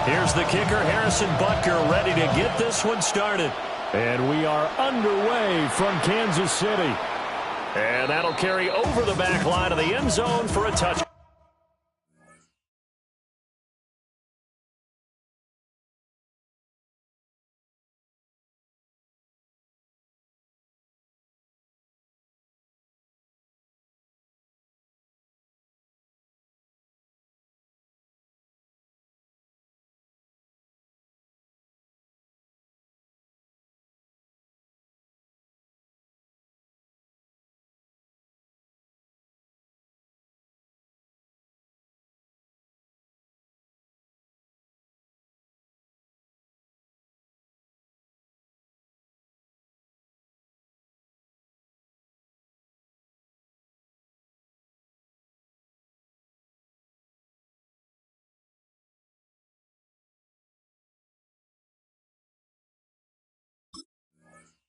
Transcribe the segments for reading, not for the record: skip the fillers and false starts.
Here's the kicker, Harrison Butker, ready to get this one started. And we are underway from Kansas City. And that'll carry over the back line of the end zone for a touchdown.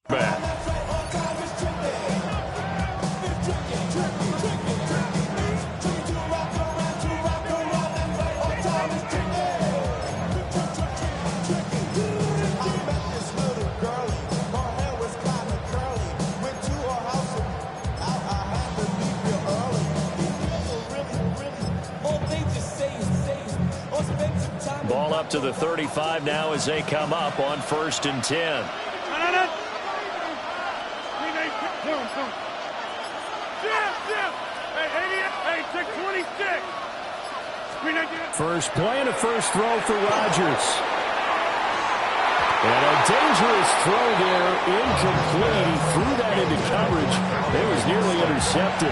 Back. Ball up to the 35 now as they come up on 1st and 10. First play and a first throw for Rodgers. And a dangerous throw there, incomplete. He threw that into coverage. It was nearly intercepted.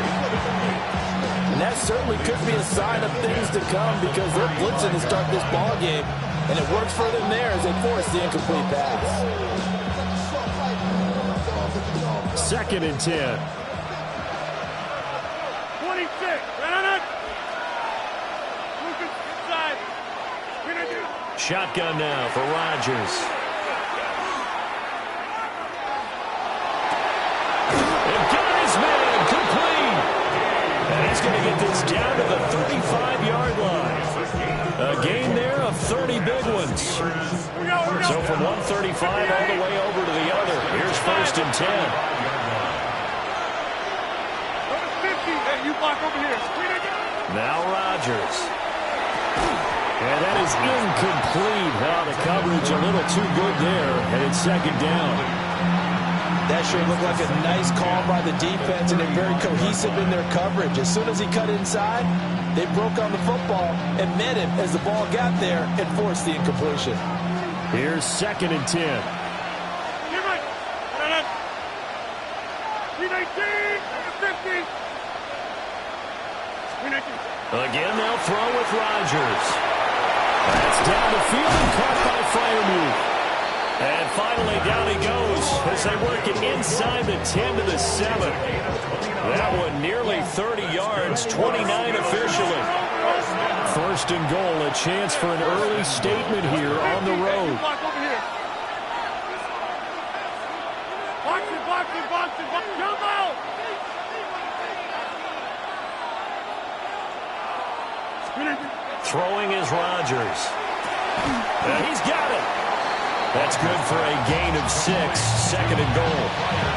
And that certainly could be a sign of things to come because they're blitzing to start this ball game, and it works for them there as they force the incomplete pass. 2nd and 10. 26. Right on it. Shotgun now for Rodgers. And got his man complete. And he's going to get this down to the 35-yard line. A gain there of 30 big ones. So from 135 all the way over to the other. Here's 1st and 10. You block over here. Now Rodgers. And that is incomplete. Now the coverage a little too good there, and it's 2nd down. That sure looked like a nice call by the defense, and they're very cohesive in their coverage. As soon as he cut inside, they broke on the football and met him as the ball got there and forced the incompletion. Here's 2nd and 10. Again, they'll throw with Rodgers. That's down the field and caught by Freiermuth. And finally, down he goes as they work it inside the 10 to the 7. That one nearly 30 yards, 29 officially. 1st and goal, a chance for an early statement here on the road. Throwing is Rodgers. And he's got it. That's good for a gain of 6. 2nd and goal.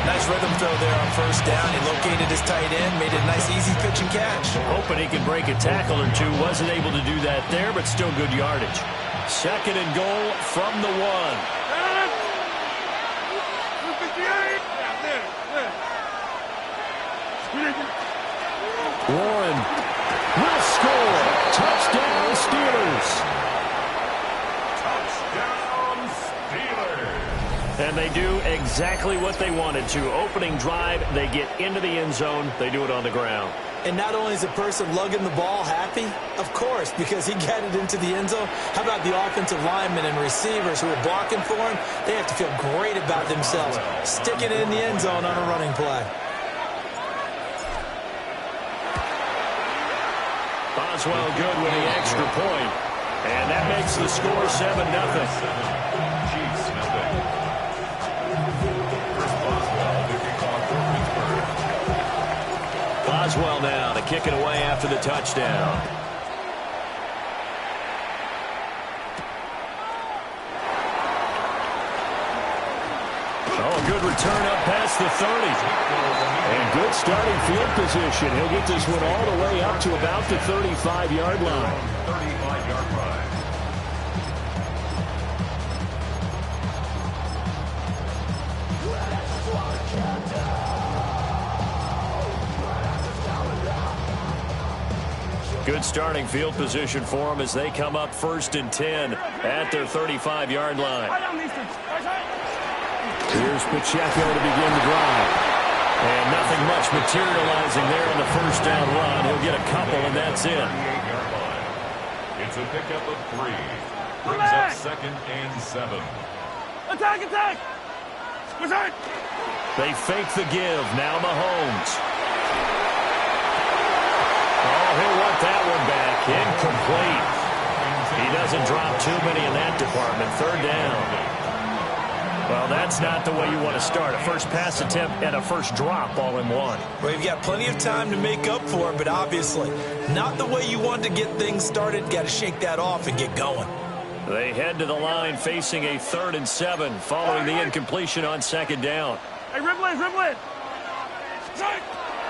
Nice rhythm throw there on 1st down. He located his tight end, made it a nice easy pitch and catch. Hoping he could break a tackle or two. Wasn't able to do that there, but still good yardage. 2nd and goal from the 1. Warren will score. Touchdown, Steelers. Touchdown, Steelers. And they do exactly what they wanted to. Opening drive, they get into the end zone. They do it on the ground. And not only is the person lugging the ball happy, of course, because he got it into the end zone. How about the offensive linemen and receivers who are blocking for him? They have to feel great about themselves, sticking it in the end zone on a running play. Boswell good with the extra point. And that makes the score 7-0. Boswell now to kick it away after the touchdown. good return up past the 30. And good starting field position. He'll get this one all the way up to about the 35-yard line. 35-yard line. Good starting field position for them as they come up 1st and 10 at their 35-yard line. Here's Pacheco to begin the drive. And nothing much materializing there on the first down run. He'll get a couple, and that's it. It's a pickup of 3. Brings up 2nd and 7. Attack, attack! Return! They fake the give. Now Mahomes. Oh, he'll want that one back. Incomplete. He doesn't drop too many in that department. 3rd down. Well, that's not the way you want to start. A first pass attempt and a first drop all in one. Well, you've got plenty of time to make up for it, but obviously not the way you want to get things started. Got to shake that off and get going. They head to the line facing a 3rd and 7 following the incompletion on 2nd down. Hey, Ripley, Ripley!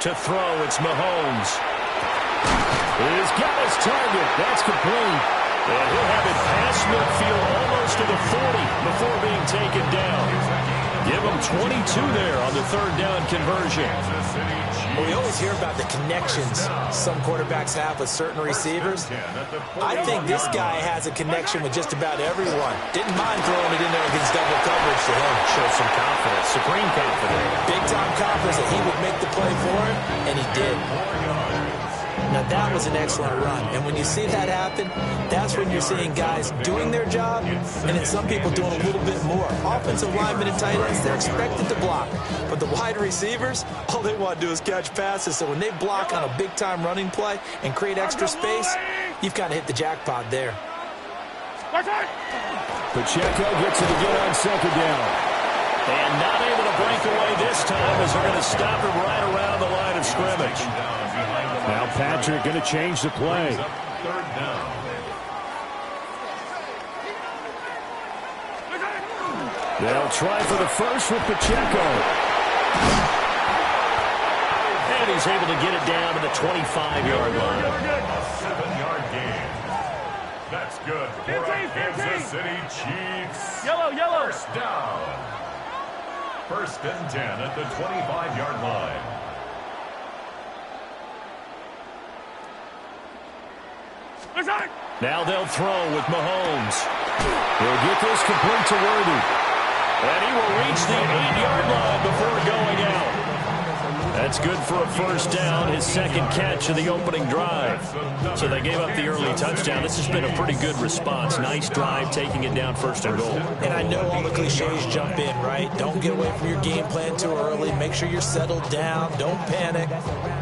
To throw, it's Mahomes. He's got his target. That's complete. And he'll have it past midfield almost to the 40 before being taken down. Give him 22 there on the 3rd down conversion. Well, we always hear about the connections some quarterbacks have with certain receivers. I think this guy has a connection with just about everyone. Didn't mind throwing it in there against double coverage to him. Showed some confidence, supreme confidence. Big-time confidence that he would make the play for him, and he did. Now, that was an excellent run. And when you see that happen, that's when you're seeing guys doing their job, and then some people doing a little bit more. Offensive linemen and tight ends, they're expected to block. But the wide receivers, all they want to do is catch passes. So when they block on a big-time running play and create extra space, you've kind of hit the jackpot there. Pacheco gets it again on 2nd down. And not able to break away this time as they're going to stop him right around the line of scrimmage. Now Patrick going to change the play. 3rd down. They'll try for the first with Pacheco. And he's able to get it down to the 25-yard line. A 7-yard gain. That's good for our Kansas City Chiefs. Yellow, yellow. 1st down. 1st and 10 at the 25-yard line. Now they'll throw with Mahomes. He'll get this complete to Worthy. And he will reach the 8-yard line before going out. That's good for a 1st down, his 2nd catch of the opening drive. So they gave up the early touchdown. This has been a pretty good response. Nice drive, taking it down 1st and goal. And I know all the cliches jump in, right? Don't get away from your game plan too early. Make sure you're settled down. Don't panic.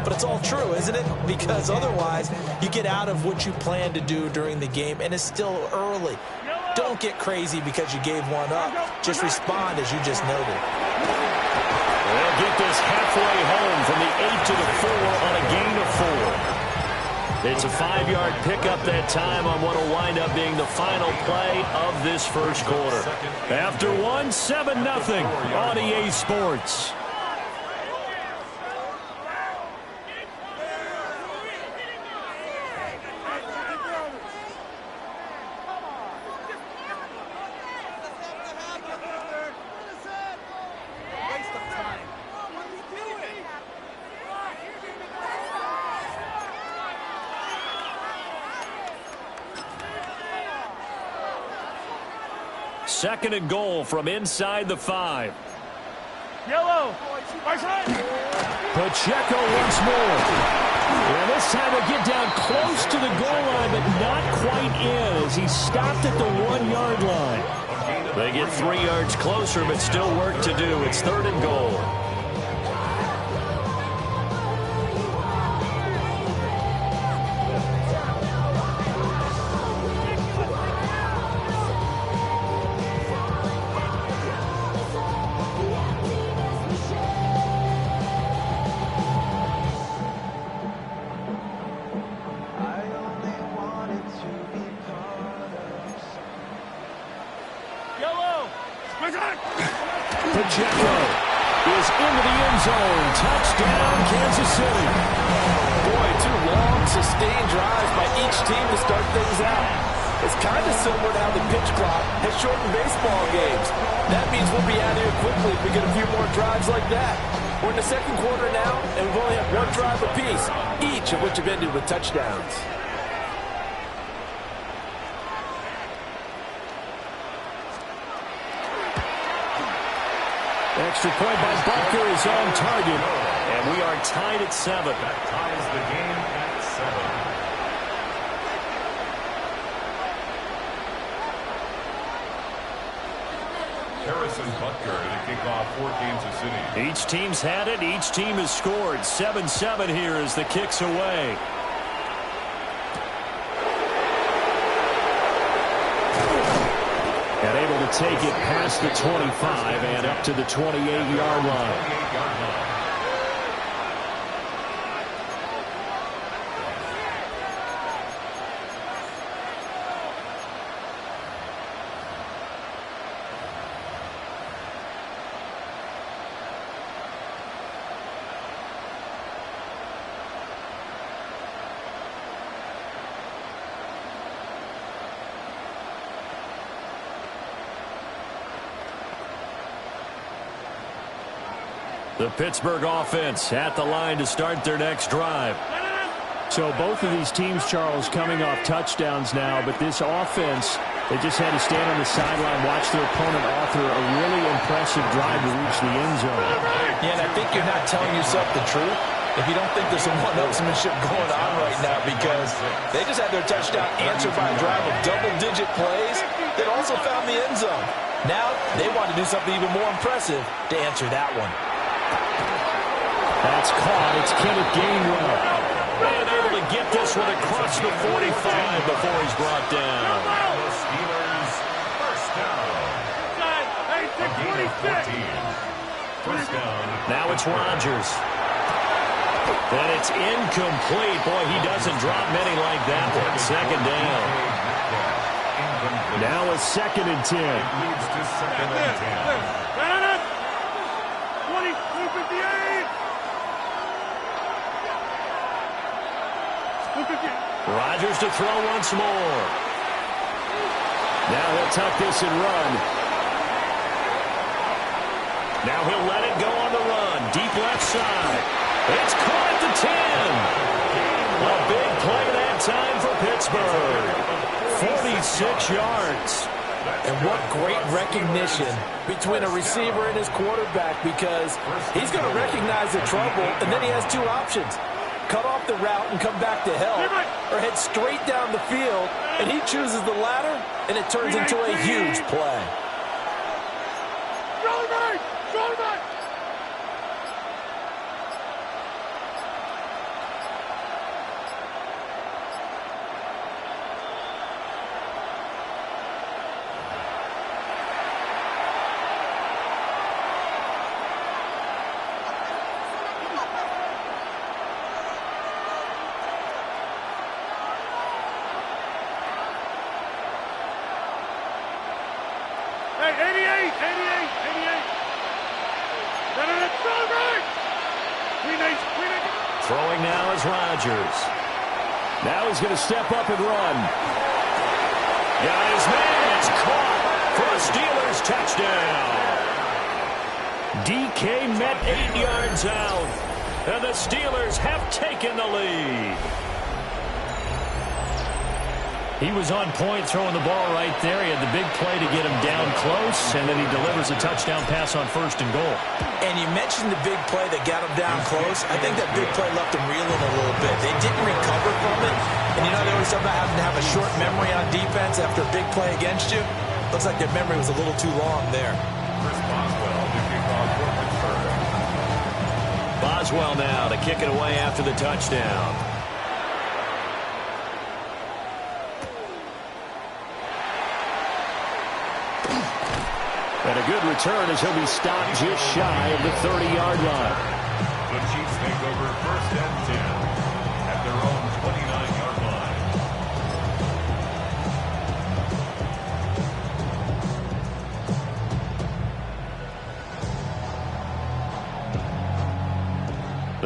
But it's all true, isn't it? Because otherwise, you get out of what you plan to do during the game, and it's still early. Don't get crazy because you gave one up. Just respond as you just noted. They'll get this halfway home from the 8 to the 4 on a gain of 4. It's a 5-yard pickup that time on what will wind up being the final play of this 1st quarter. After one, 7-0 on EA Sports. Second and goal from inside the 5. Yellow. Pacheco once more. And this time they get down close to the goal line, but not quite in as he stopped at the 1-yard line. They get 3 yards closer, but still work to do. It's 3rd and goal. Pacheco is into the end zone. Touchdown, Kansas City. Boy, 2 long, sustained drives by each team to start things out. It's kind of similar to how the pitch clock has shortened baseball games. That means we'll be out of here quickly if we get a few more drives like that. We're in the second quarter now, and we've only had 1 drive apiece, each of which have ended with touchdowns. Extra point by Butker is on target, and we are tied at 7. That ties the game at 7. Harrison Butker to kick off for Kansas City. Each team's had it. Each team has scored. 7-7 here as the kick's away. And able to take it past the 25 and up to the 28-yard line. The Pittsburgh offense at the line to start their next drive. So both of these teams, Charles, coming off touchdowns now, but this offense, they just had to stand on the sideline, watch their opponent author a really impressive drive to reach the end zone. Yeah, and I think you're not telling yourself the truth if you don't think there's some one-upsmanship going on right now, because they just had their touchdown answered by a drive of double-digit plays that also found the end zone. Now they want to do something even more impressive to answer that one. That's caught. It's Kenneth Gainwell. And able to get this one across the 45 before he's brought down. The Steelers first down. A gain of 14. First down. Now it's Rodgers. And it's incomplete. Boy, he doesn't drop many like that one. Second down. Now a 2nd and 10. It leads to 2nd and 10. 22-58. Rodgers to throw once more. Now he'll tuck this and run. Now he'll let it go on the run. Deep left side. It's caught at the 10. A big play that time for Pittsburgh. 46 yards. And what great recognition between a receiver and his quarterback, because he's going to recognize the trouble, and then he has 2 options. Cut off the route and come back to help, or head straight down the field, and he chooses the latter, and it turns into a huge play. Throwing now is Rodgers. Now he's going to step up and run. Got his man. It's caught for a Steelers touchdown. DK met 8 yards out, and the Steelers have taken the lead. He was on point throwing the ball right there. He had the big play to get him down close, and then he delivers a touchdown pass on 1st and goal. And you mentioned the big play that got him down close. I think that big play left him reeling a little bit. They didn't recover from it. And you know, they always talk about having to have a short memory on defense after a big play against you. Looks like their memory was a little too long there. Chris Boswell to kick off for Pittsburgh. Boswell now to kick it away after the touchdown. And a good return as he'll be stopped just shy of the 30-yard line. The Chiefs take over 1st and 10 at their own 29-yard line.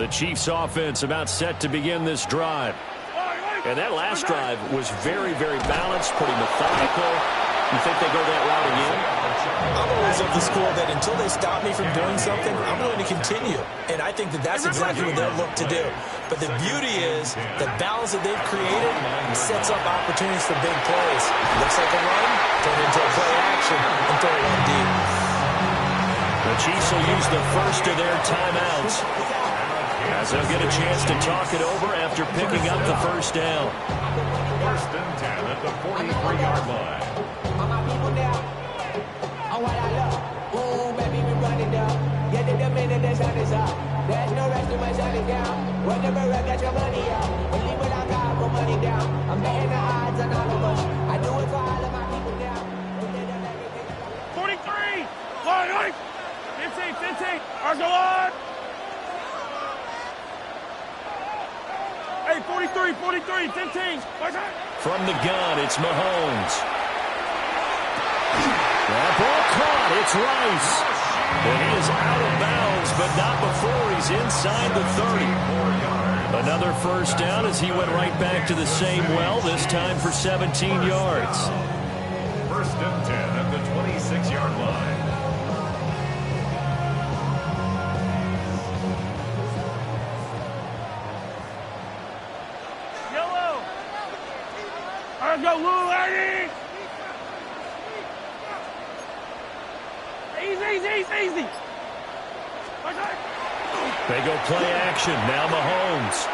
Chiefs offense about set to begin this drive. And that last drive was very, very balanced, pretty methodical. You think they go that route again? I'm always of the school that until they stop me from doing something, I'm going to continue. And I think that that's exactly what they'll look to do. But the beauty is the balance that they've created sets up opportunities for big plays. Looks like a run, turn into a play action, and throw it one deep. The Chiefs will use the first of their timeouts as they'll get a chance to talk it over after picking up the first down. First and 10 at the 43-yard line. All my people down. Oh, what I love. Ooh, baby, we run it down. Yeah, the minute the sun is up. There's no rest to my shutting down. Whenever I got your money out. Believe what I got, put money down. I'm betting the odds on all of us. I do it for all of my people down. 43. Line, 15. Argo on. Hey, 43, 15. From the gun, it's Mahomes. That ball caught. It's Rice. And he is out of bounds, but not before he's inside the 30. Another first down as he went right back to the same well, this time for 17 yards. First and 10 at the 26-yard line. Yellow. Argo, Lou, Eddie. Easy. They go play action. Now Mahomes.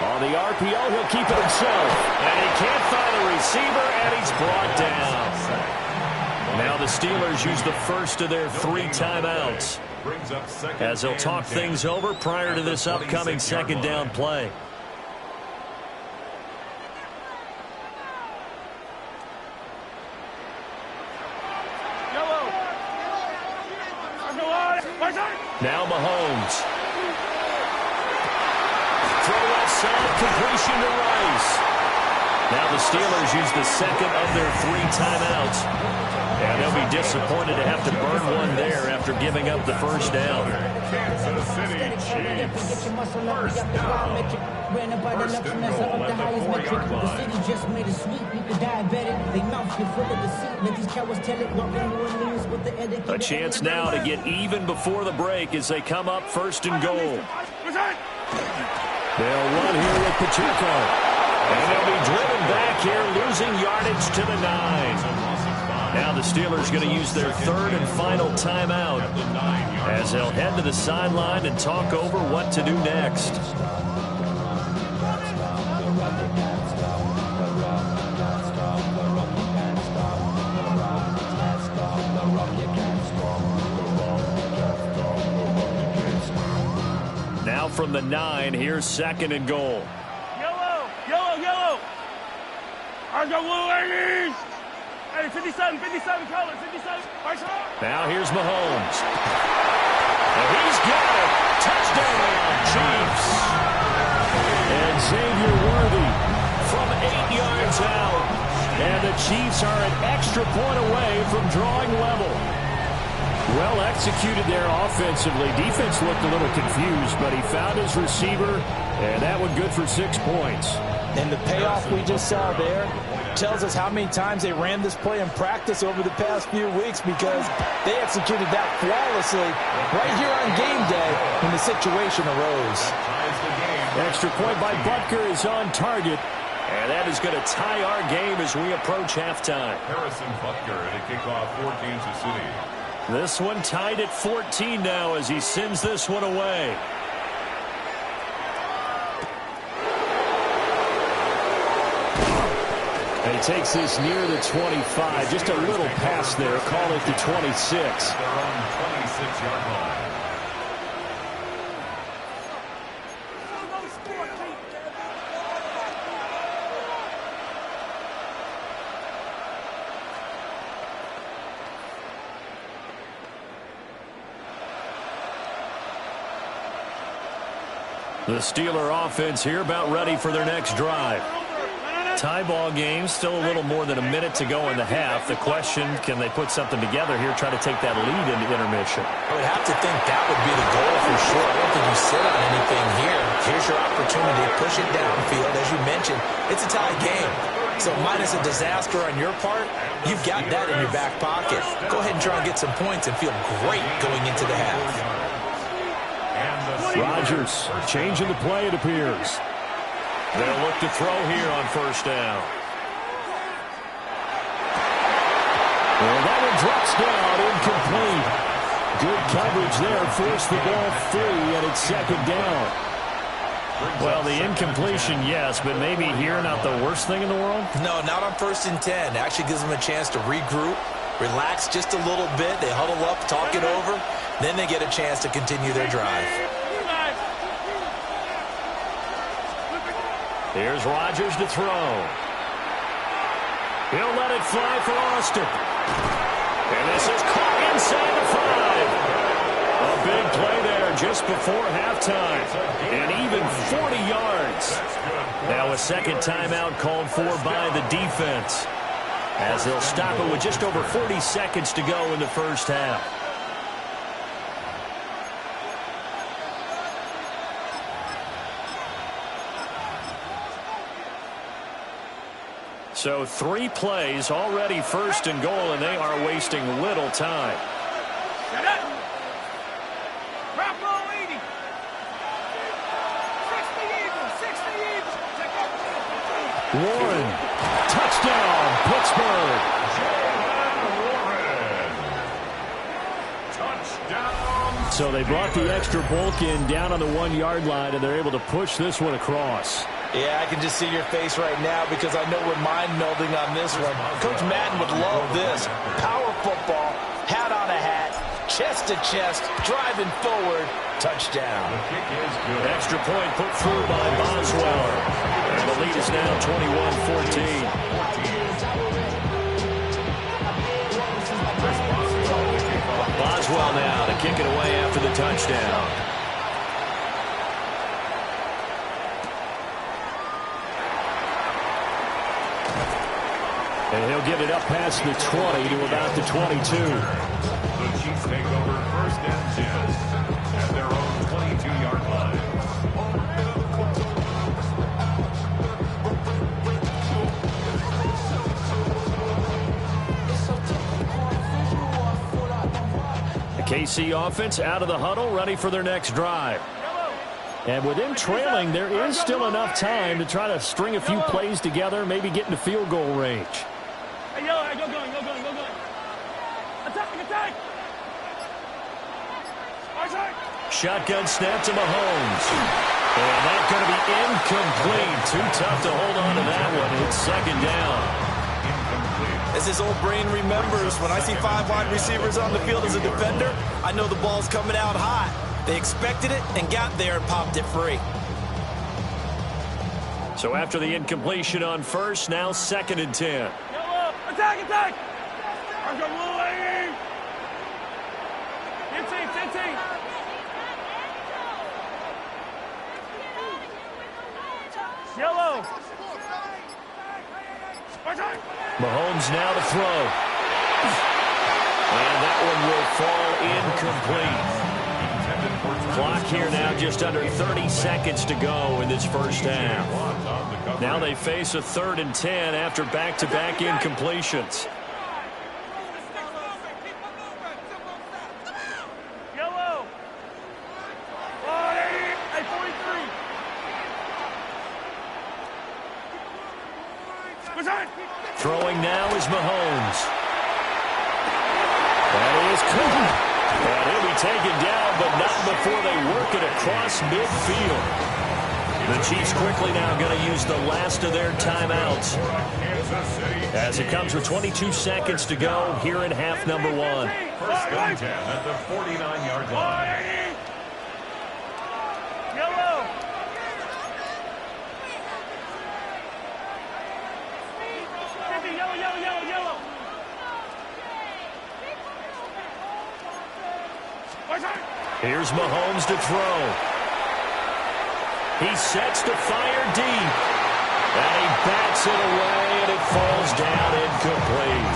On the RPO, he'll keep it himself. And he can't find a receiver, and he's brought down. Now the Steelers use the first of their 3 timeouts as they'll talk things over prior to this upcoming second down play. Now Mahomes. Throw outside, completion to Rice. Now the Steelers use the second of their 3 timeouts. And they'll be disappointed to have to burn one there after giving up the first down. Kansas City Chiefs. First down. First and goal at the 4-yard line. The city just made a sweep. People diabetic. They mouth get full of deceit. Let these cowards tell it. Walking New Orleans with the etiquette. A chance now to get even before the break as they come up first and goal. They'll run here with Pacheco. And they'll be driven back here, losing yardage to the 9. Now the Steelers going to use their 3rd and final timeout as they'll head to the sideline and talk over what to do next. Now from the 9, here's 2nd and goal. Yellow. Argo, Lou, Eddie. Hey, 57, color, 57. Now here's Mahomes. And he's got it. Touchdown, Chiefs. And Xavier Worthy from 8 yards out. And the Chiefs are an extra point away from drawing level. Well executed there offensively. Defense looked a little confused, but he found his receiver, and that one good for 6 points. And the payoff we just saw there tells us how many times they ran this play in practice over the past few weeks, because they executed that flawlessly right here on game day when the situation arose. Extra point by Butker is on target, and that is going to tie our game as we approach halftime. Harrison Butker to kick off for Kansas City. This one tied at 14 now as he sends this one away. And he takes this near the 25. Just a little pass there. Call it the 26. They're on 26-yard line. The Steeler offense here about ready for their next drive. Tie ball game, still a little more than a minute to go in the half. The question, can they put something together here, try to take that lead into intermission? I would have to think that would be the goal for sure. I don't think you sit on anything here. Here's your opportunity. Push it downfield. As you mentioned, it's a tie game. So minus a disaster on your part, you've got that in your back pocket. Go ahead and try and get some points and feel great going into the half. Rodgers changing the play, it appears. They'll look to throw here on first down. Well, that one drops down, incomplete. Good coverage there, forced the ball free, and it's second down. Well, the incompletion, yes, but maybe here not the worst thing in the world? No, not on 1st and 10. Actually gives them a chance to regroup, relax just a little bit. They huddle up, talk it over. Then they get a chance to continue their drive. Here's Rodgers to throw. He'll let it fly for Austin. And this is caught inside the 5. A big play there just before halftime. And even 40 yards. Now a second timeout called for by the defense, as they'll stop it with just over 40 seconds to go in the first half. So 3 plays already first and goal, and they are wasting little time. Warren, touchdown, Pittsburgh. Touchdown. So they brought the extra bulk in down on the 1-yard line, and they're able to push this one across. Yeah, I can just see your face right now because I know we're mind-melding on this one. Coach Madden would love this. Power football, hat on a hat, chest to chest, driving forward, touchdown. Extra point put through by Boswell. And the lead is now 21-14. Boswell now to kick it away after the touchdown. And he'll get it up past the 20 to about the 22. The Chiefs take over 1st and 10 at their own 22-yard line. The KC offense out of the huddle, ready for their next drive. And with them trailing, there is still enough time to try to string a few plays together, maybe get into field goal range. Hey, yo, go going. Attack. Shotgun snap to Mahomes. And that's going to be incomplete. Too tough to hold on to that one. It's second down. As his old brain remembers, when I see 5 wide receivers on the field as a defender, I know the ball's coming out hot. They expected it and got there and popped it free. So after the incompletion on first, now 2nd and 10. Attack! I'm going away! 15. Yellow! Mahomes now to throw. And that one will fall incomplete. Clock here now just under 30 seconds to go in this first half. Now they face a 3rd and 10 after back-to-back incompletions. Yellow! 43! Throwing now is Mahomes. That is caught. And he'll be taken down, but not before they work it across midfield. The Chiefs quickly now going to use the last of their timeouts, as it comes with 22 seconds to go here in half number 1. 1st and 10 at the 49-yard line. Yellow! Yellow! Here's Mahomes to throw. He sets to fire deep. And he bats it away, and it falls down incomplete.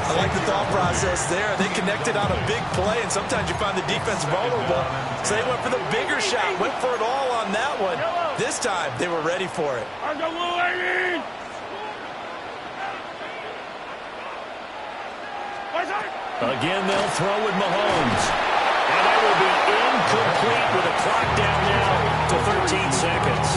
I like the thought process there. They connected on a big play, and sometimes you find the defense vulnerable. So they went for the bigger shot, went for it all on that one. This time, they were ready for it. Again, they'll throw with Mahomes. And that will be incomplete with a clock down now to 13 seconds.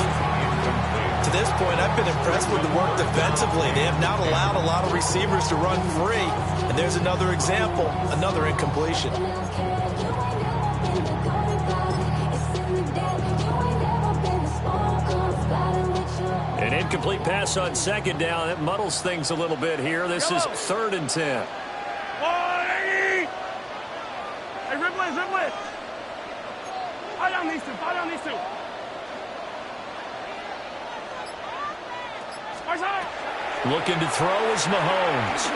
To this point, I've been impressed with the work defensively. They have not allowed a lot of receivers to run free. And there's another example, another incompletion. An incomplete pass on second down. That muddles things a little bit here. This is 3rd and 10. Hey, Ripley. Fight on these two. Looking to throw is Mahomes.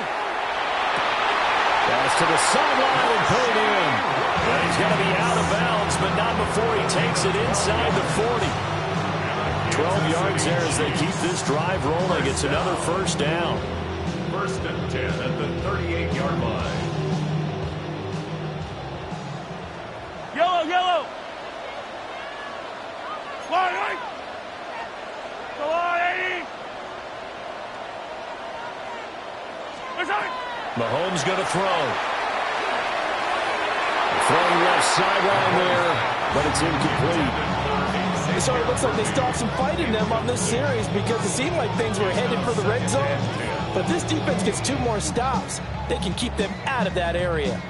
Pass to the sideline and put it in. But he's going to be out of bounds, but not before he takes it inside the 40. 12 yards there as they keep this drive rolling. It's another first down. 1st and 10 at the 38-yard line. Yellow. Right. Go on, 80. Mahomes going to throw. Throwing left sideline there, but it's incomplete. So it looks like they still have some fight in them on this series because it seemed like things were headed for the red zone. But this defense gets 2 more stops. They can keep them out of that area.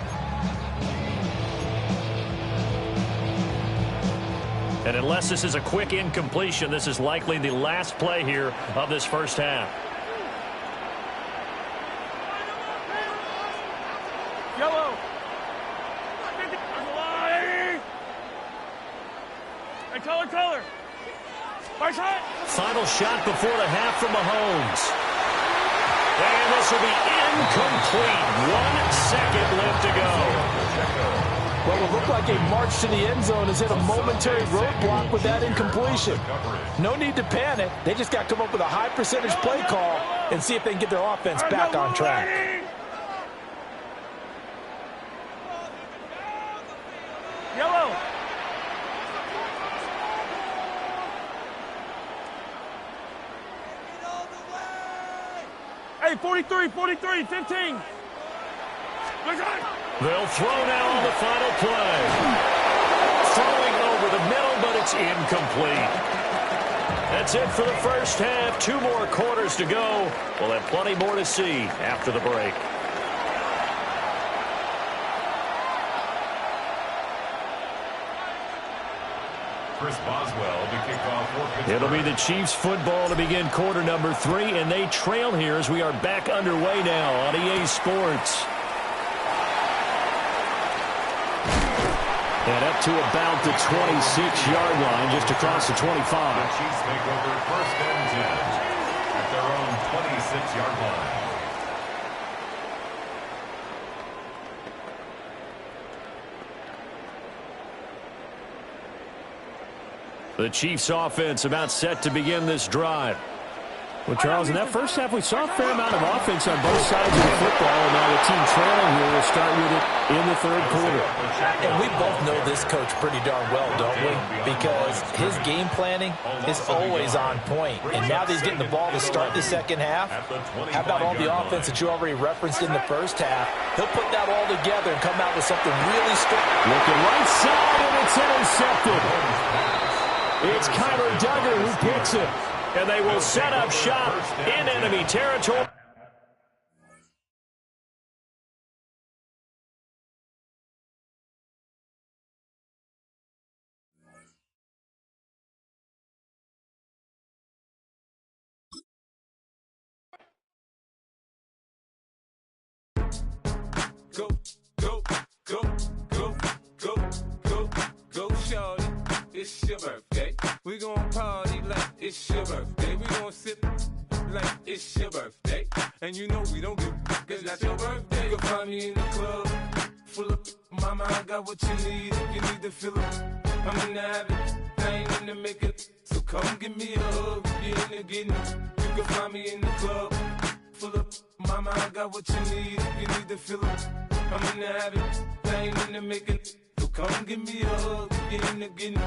And unless this is a quick incompletion, this is likely the last play here of this first half. Yellow. Hey, color. Right side. Final shot before the half from Mahomes. And this will be incomplete. 1 second left to go. What will look like a march to the end zone has hit a momentary roadblock with that incompletion. No need to panic. They just got to come up with a high percentage play call and see if they can get their offense back on track. Yellow. Hey, 43, 15. They'll throw now on the final play. Throwing over the middle, but it's incomplete. That's it for the first half. 2 more quarters to go. We'll have plenty more to see after the break. Chris Boswell to kick off for Pittsburgh. It'll be the Chiefs football to begin quarter number 3, and they trail here as we are back underway now on EA Sports. And up to about the 26-yard line, just across the 25. The Chiefs take over 1st and 10 at their own 26-yard line. The Chiefs offense about set to begin this drive. Well, Charles, in that first half, we saw a fair amount of offense on both sides of the football, and now the team trailing here will start with it in the 3rd quarter. And we both know this coach pretty darn well, don't we? Because his game planning is always on point. And now that he's getting the ball to start the second half, how about all the offense that you already referenced in the first half? He'll put that all together and come out with something really strong. Looking right side, and it's intercepted. It's Kyler Duggar who picks it. And they will set up shop in enemy territory. Go, shorty. It's your birthday. We gon' party like it's your birthday. We gon' sip like it's your birthday. And you know we don't give a cause that's your birthday. You'll find me in the club, full of mama, I got what you need. If you need to fill up, I'm in the habit. I ain't in nothing to make it. So come give me a hug. If you're in the getting, you can find me in the club. Full up, mama, I got what you need. If you need to fill up, I'm in the habit. I ain't in the making. So come give me a hug. If you're in the getting.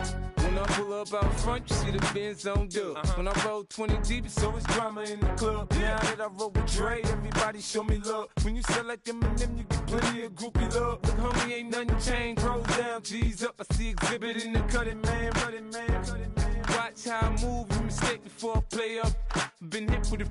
When I pull up out front, you see the Benz on dub. When I roll 20 deep, it's always drama in the club. Now that I roll with Dre, everybody show me love. When you sell like them and them, you get plenty of groupie love. Look, homie, ain't nothing changed. Rolls down, G's up. I see exhibit in the cutting, man. Running, man. Watch how I move, you mistake before I play up. Been hit with it,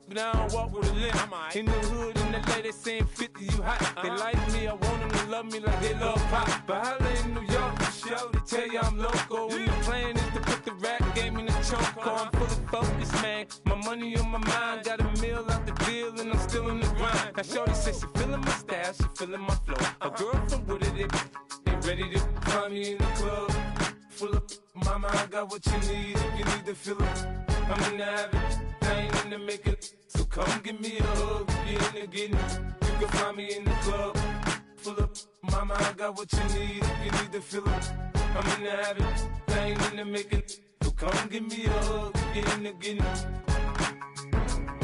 but I don't walk with a limp. In the hood, in the lady saying 50, you hot. They like me, I want them to love me like they love pop. But holla in New York, for show, they tell you I'm local. And the plan is to put the rap game in the choke. I'm fully focused, man. My money on my mind, got a meal out the deal, and I'm still in the grind. Now shorty says she feeling my style, she feeling my flow. A girl from Wooded, they ready to find me in the club. Full up, mama, I got what you need. If you need to fill up, I'm in the habit. I ain't in the making. So come give me a hug. If you're in the getting, you can find me in the club. Full up, mama, I got what you need. If you need to fill up, I'm in the habit. I ain't in the making. So come give me a hug. If you're in the getting.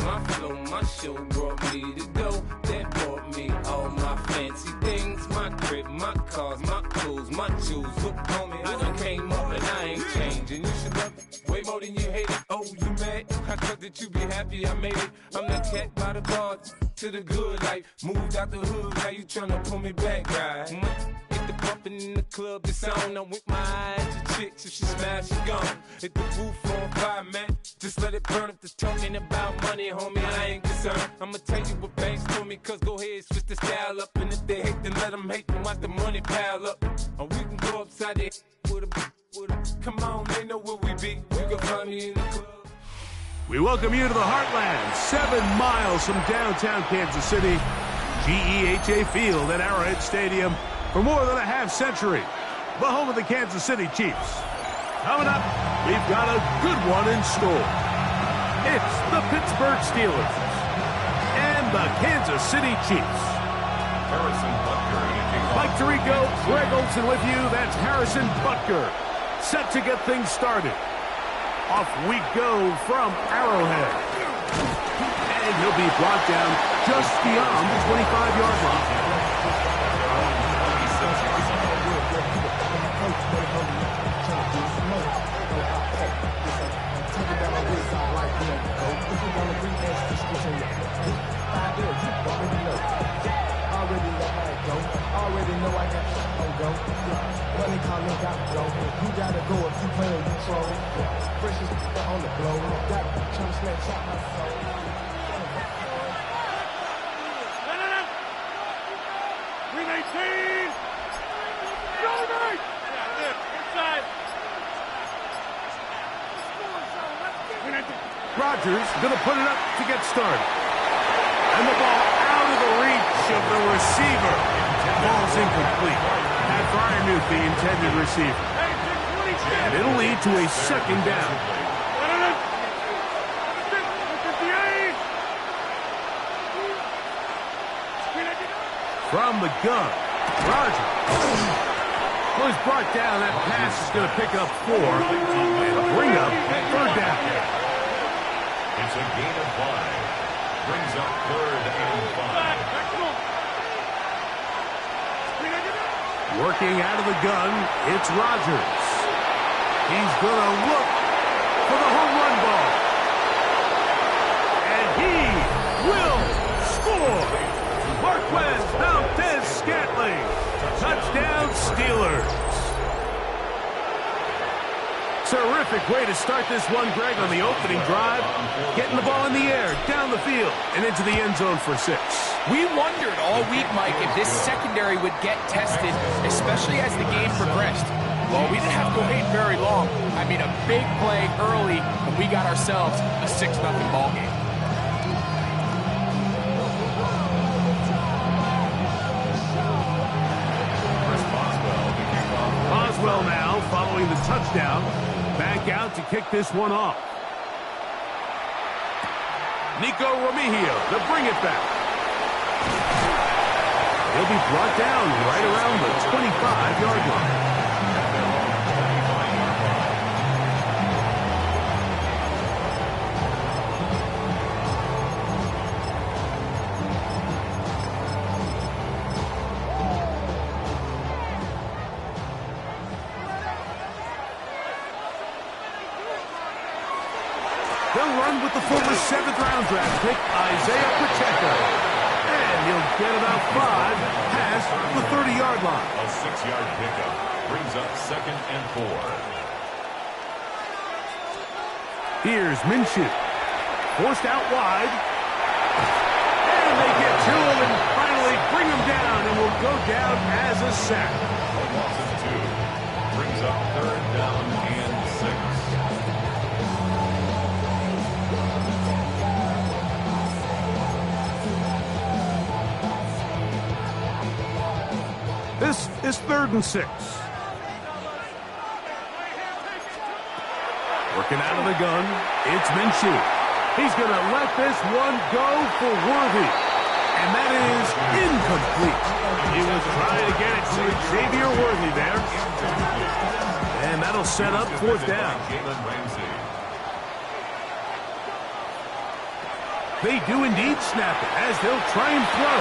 My flow, my show brought me to go. That brought me all my fancy things. My crib, my cars, my clothes, my jewels. Look, homie, I done came up and I ain't changing. You should love it way more than you hate it. Oh, you mad? I thought that you be happy I made it. I'm the cat by the bar to the good life. Moved out the hood, now you tryna pull me back, right? Hit the bumpin' in the club, the sound. I'm with my eyes to chicks. If she smash, she gone. Hit the roof on fire, man. Just let it burn. If they're talking about money, homie, I ain't concerned. I'ma tell you what banks told me, cause go ahead, switch the style up. And if they hate, then let them hate, then watch the money pile up. Or we can go upside there with a, come on, they know where we be. You can find me in the club. We welcome you to the Heartland, 7 miles from downtown Kansas City. GEHA Field at Arrowhead Stadium for more than a half-century. The home of the Kansas City Chiefs. Coming up, we've got a good one in store. It's the Pittsburgh Steelers and the Kansas City Chiefs. Harrison Butker. Mike Tirico, Greg Olson with you. That's Harrison Butker. Set to get things started. Off we go from Arrowhead. And he'll be brought down just beyond the 25-yard line. You gotta go if you play on control. Precious on the blow. Got trying to snatch out my soul. No. Green 18. Go, Mike. Yeah, good. Inside. Rodgers gonna put it up to get started. And the ball out of the reach of the receiver. Ball's incomplete. Pat Fryermuth, the intended receiver. And it'll lead to a second down. From the gun, Rodgers was brought down. That pass is going to pick up 4 and bring up 3rd down. It's a gain of 5. Brings up 3rd and 5. Working out of the gun, it's Rodgers. He's going to look for the home run ball. And he will score. Marquez Valdez-Scantling. Touchdown, Steelers. Terrific way to start this one, Greg, on the opening drive. Getting the ball in the air, down the field, and into the end zone for 6. We wondered all week, Mike, if this secondary would get tested, especially as the game progressed. Well, we didn't have to wait very long. I mean, a big play early, and we got ourselves a 6-0 ball game. Boswell now, following the touchdown, back out to kick this one off. Nico Remigio to bring it back. He'll be brought down right around the 25-yard line. They'll run with the former 7th-round draft pick, Isaiah Pacheco. And he'll get about 5 past the 30-yard line. A 6-yard pickup brings up 2nd and 4. Here's Minshew. Forced out wide. And they get to him and finally bring him down, and will go down as a sack. A loss of 2 brings up 3rd down and 6. This is 3rd and 6. Working out of the gun, it's Minshew. He's going to let this one go for Worthy. And that is incomplete. He was trying to get it to Xavier Worthy there. And that'll set up 4th down. They do indeed snap it as they'll try and throw.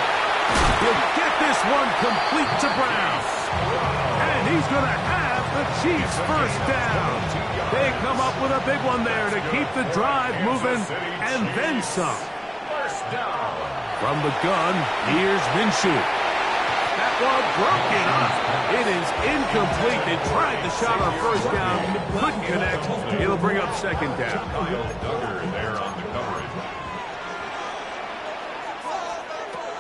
He'll get this one complete to Brown. And he's going to have the Chiefs' 1st down. They come up with a big one there to keep the drive moving, and then some. From the gun, here's Minshew. That one broken up. It is incomplete. They tried the shot on 1st down, couldn't connect. It'll bring up 2nd down. Kyle Duggar there on the coverage.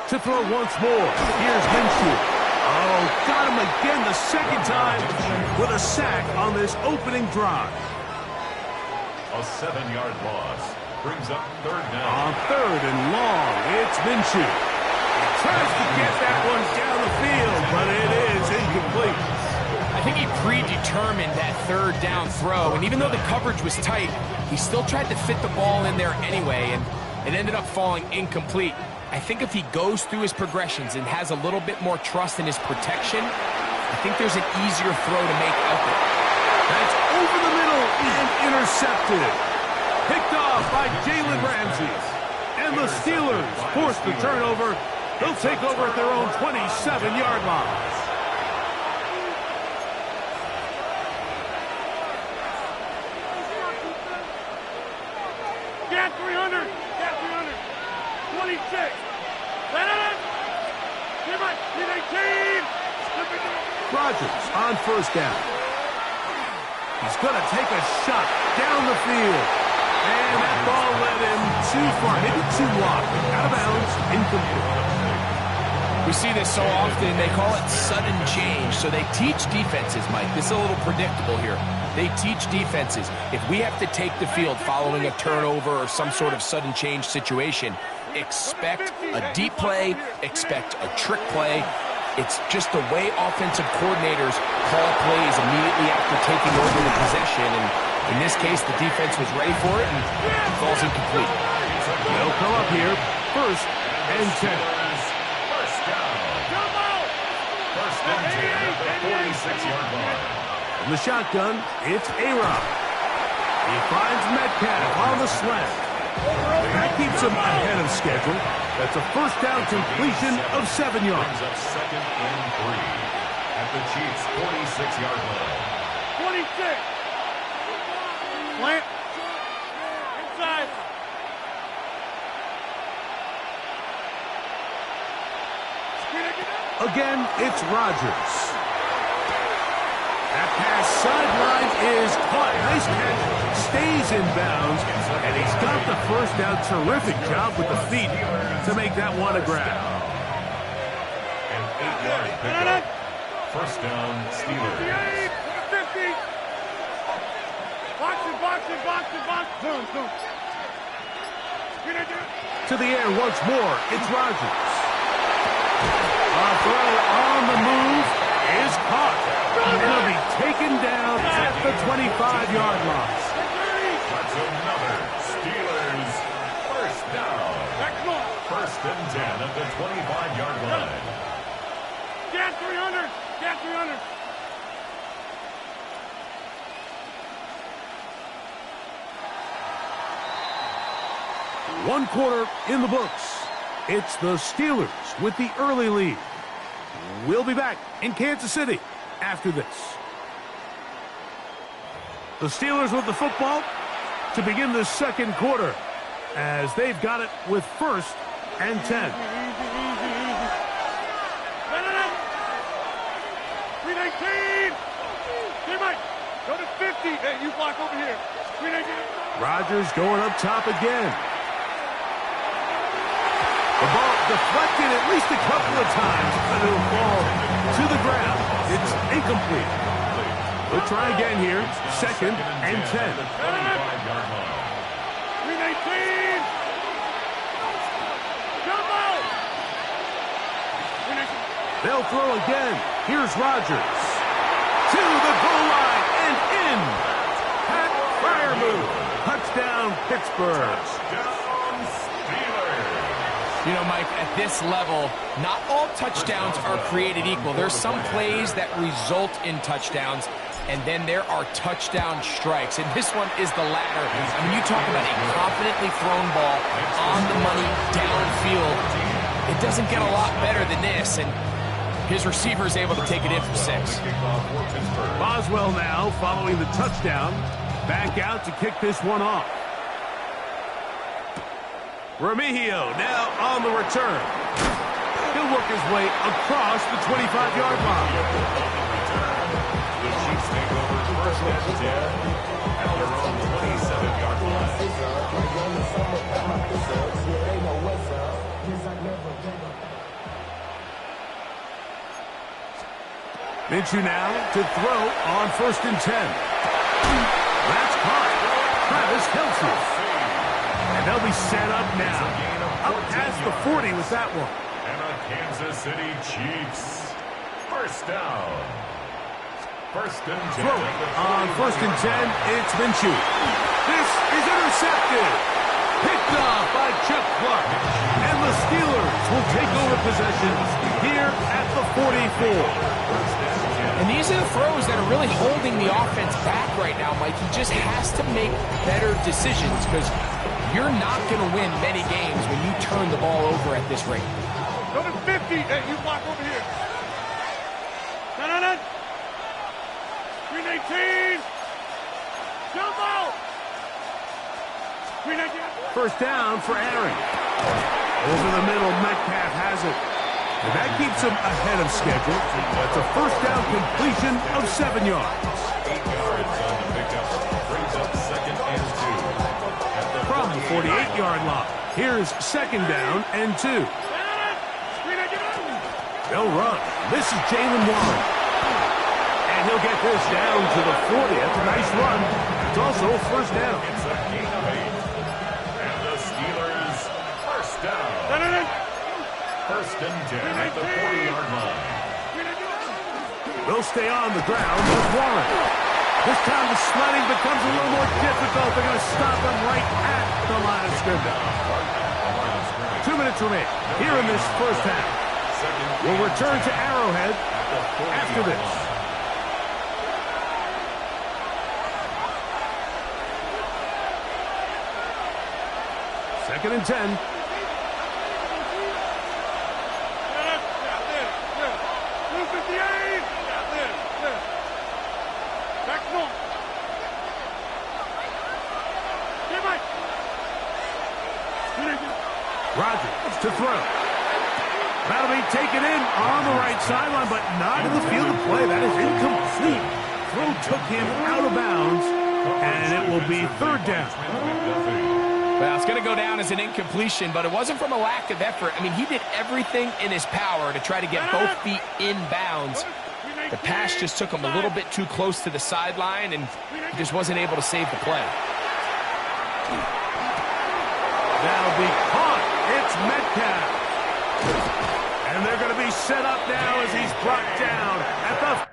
To throw once more, here's Minshew. Oh, got him again the 2nd time with a sack on this opening drive. A 7-yard loss brings up 3rd down. On 3rd and long, it's Minshew. He tries to get that one down the field, but it is incomplete. I think he predetermined that 3rd down throw, and even though the coverage was tight, he still tried to fit the ball in there anyway, and it ended up falling incomplete. I think if he goes through his progressions and has a little bit more trust in his protection, I think there's an easier throw to make out there. That's over the middle and intercepted. Picked off by Jalen Ramsey. And the Steelers force the turnover. They'll take over at their own 27-yard line. Get 300. Get 300. 26. Rodgers on 1st down. He's going to take a shot down the field. And that ball led him too far, maybe too wide. Out of bounds, incomplete. We see this so often, they call it sudden change. So they teach defenses, Mike. This is a little predictable here. They teach defenses. If we have to take the field following a turnover or some sort of sudden change situation, expect a deep play, expect a trick play. It's just the way offensive coordinators call plays immediately after taking over the possession. And in this case, the defense was ready for it and it falls incomplete. They'll come up here, 1st and 10. First down. 1st and 10 at the 46-yard line. From the shotgun, it's A-Rod. He finds Metcalf on the slant. That keeps him ahead of schedule. That's a 1st down completion of 7 yards. Brings up 2nd and 3 at the Chiefs' 46-yard line. 26. Slant. Inside. Again, it's Rodgers. That pass sideline is caught. Nice catch. Stays in bounds. And he's got the 1st down. Terrific job with the feet to make that one a grab. An 8-yard pickup. 1st down, Steelers. 50. Box it. Zoom. To the air once more. It's Rodgers. A throw on the move is caught. And he'll be taken down at the 25-yard line. That's another Steelers 1st down. 1st and 10 at the 25-yard line. Get 300. 1 quarter in the books. It's the Steelers with the early lead. We'll be back in Kansas City after this. The Steelers with the football. to begin the second quarter as they've got it with 1st and 10. 319. Teammate, go to 50. Hey, you block over here. 319. Rodgers going up top again. The ball deflected at least a couple of times, but it'll fall to the ground. It's incomplete. We'll try again here. 2nd and 10. 319. Jump out. 319. They'll throw again. Here's Rodgers. To the goal line and in. Pat Freiermuth. Touchdown, Pittsburgh. You know, Mike, at this level, not all touchdowns are created equal. There's some plays that result in touchdowns, and then there are touchdown strikes. And this one is the latter. I mean, you talk about a confidently thrown ball on the money downfield. It doesn't get a lot better than this, and his receiver is able to take it in for 6. Boswell now following the touchdown. Back out to kick this one off. Remigio now on the return. He'll work his way across the 25-yard line. The Chiefs take over 1st and 10 at their own 27-yard line. Minshew now to throw on 1st and 10. That's caught. Travis Kelce. And they'll be set up now. Up past the 40 with that one. And the Kansas City Chiefs. 1st down. 1st and 10. Throw on 1st and 10. It's Minshew. This is intercepted. Picked off by Chuck Clark. And the Steelers will take over possession here at the 44. And these are the throws that are really holding the offense back right now, Mike. He just has to make better decisions because you're not going to win many games when you turn the ball over at this rate. Go to 50. Hey, you block over here. 319. Jump out. 319. 1st down for Aaron. Over the middle, Metcalf has it. And that keeps him ahead of schedule. That's a 1st down completion of 7 yards. 8 yards on the pickup. Brings up 2nd and 2. From the 48-yard line. Here's 2nd down and 2. They'll run. This is Jalen Warren. And he'll get this down to the 40. That's a nice run. It's also a 1st down. It's a gain of 8. And the Steelers 1st down. 1st and 10 at the 40-yard line. They'll stay on the ground with Warren. This time the sledding becomes a little more difficult. They're going to stop him right at the line of scrimmage. 2 minutes remain here in this 1st half. We'll return to Arrowhead after this. Second and 10. Rodgers to throw. That'll be taken in on the right sideline, but not in the field of play. That is incomplete. Throw took him out of bounds, and it will be 3rd down. Well, it's going to go down as an incompletion, but it wasn't from a lack of effort. I mean, he did everything in his power to try to get both feet in bounds. The pass just took him a little bit too close to the sideline, and he just wasn't able to save the play. That'll be caught. It's Metcalf. And they're going to be set up now as he's brought down at the